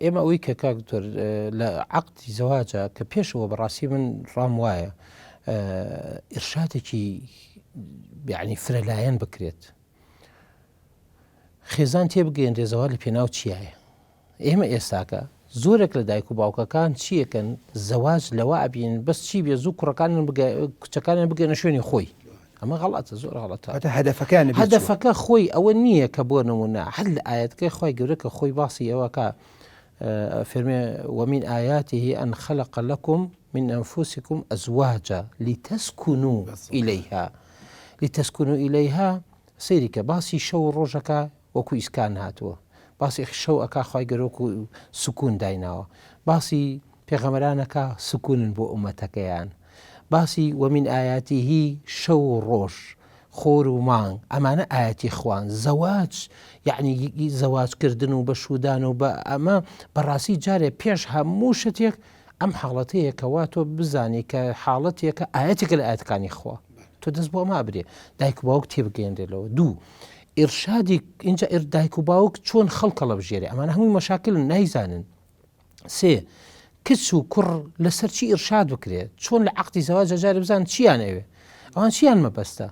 ئێمە ئەوەی کە کاکتۆر لە عەقدی زەواجە کە پێشەوە بەڕاستی من ڕام وایە ئیرشادێکی یعنی فرەلایەن بکرێت، خێزان تێبگەێنرێ زەواج لە پێناو چیایە. ئێمە ئێستاکە زۆرێک لە دایک و باوکەکان چیەکەن زەواج لەوە ئەبین بەس چی بێ زوو کوڕەکانیان کچەکانیان بگەێنە شوێنی خۆی. ئەمە غەڵەتە، زۆر غەڵەتە. هەدەفەکە خۆی ئەوە نییە کە بۆ نمونە هەر لە ئایەتەکەی خی گەورە کە خۆی باسی ئەوەکە فێرمێ ومن آياته أن خلق لكم من أنفسكم أزواجا لتسكنوا إليها سيري کە باسی شەو و ڕۆژەکە وەکو ئیسکان هاتووە، باسی شەو ئەکا خی گەورە وەکو سکون دایناوە، باسی پێغەمبەرانەکە سکونن بۆ ئومەتەکەیان، باسی ومن آياته شەو و ڕۆژ خۆر و مانگ ئەمانە ئاەتی خوان. زەواج یعنی زەواجکردن و بەشودان و بە ئەمە بەڕاستی جارێ پێش هەموو شتێک ئەم حاڵەتەیە کەوا تۆ بزانی کە حاڵەتێکە ئاەتێکە لە ئاەتەکانی خوا تۆ دەست بۆ ما برێ دایک و باوک تێبگەێنرێتەوە. دوو ئیرشادی اینجا دایک و باوک چۆن خەڵکە لە بژێرێ، ئەمانە هەمووی مەشاکلن نایزانن. سێ کچ و کوڕ لەسەر چی ئیرشاد بکرێت، چۆن لە عەقدی زەواجە جارێ بزان چیان ئەوێ، ئەوان چیان مەبەستە.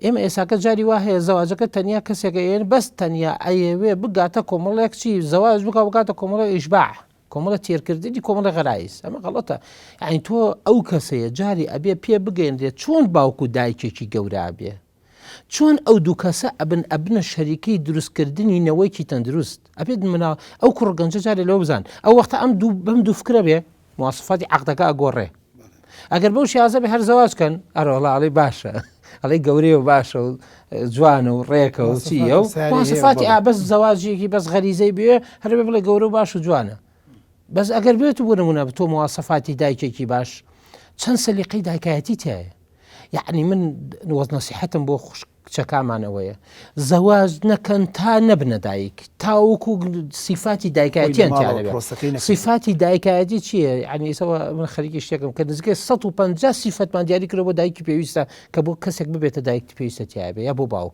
ئێمە ئێساکە جاری وا هەیە زەواجەکە تەنیا کەسێکە ئێن بەس تەنیا ئەیەوێ بگاتە کۆمەڵێک چی زەواج بگاتە کۆمەڵە ئیشباع، کۆمەڵە تێرکردنی کۆمەڵە غەرایز. ئەمە غەڵەتە. یعنی تۆ ئەو کەسەیە جاری ئەبێ پێ بگەێنرێت چۆن باوکو دایکێکی گەورە بێ، چۆن ئەو دوو کەسە ئەبنە شەریکەی دروستکردنی نەوەیکی تەندروست. ئەبێت منە ئەو کوڕگەنجە جارێ لەو بزان ئەو وەختە بەم دوو فکرە بێ مواسفاتی عەقدەکە ئەگۆڕێ. ئەگەر بەو شیازە بێ هەر زەواجکەن ئەڵێ باشە، ئەڵێ گەورەیە و باشە و جوانە و ڕێکە و چیە و مواسفاتی بەس زەواجێکی بەس غەریزەی بێ هەر بێ بڵێ گەورە و باش و جوانە. بەس ئەگەر بێت بۆ نمونە بە تۆ مواسفاتی دایکێکی باش چەند سەلیقەی دایکایەتی تایە. یعنی من نەسیحەتم بۆ کچەکانمانەوەیە زەواج نەکەن تا نەبنە دایک، تاوەکو سیفاتی دایکایەتیان تیانەبێ. سیفاتی دایکایەتی چییە؟ یعنی ئێسەوە من خەریکی شتێکم کە نزیکەی 150 سیفەتمان دیاری کردەوە بۆ دایکی پێویستە کە بۆ کەسێک ببێتە دایکی پێویستە تیایە بێ یا بۆ باوک.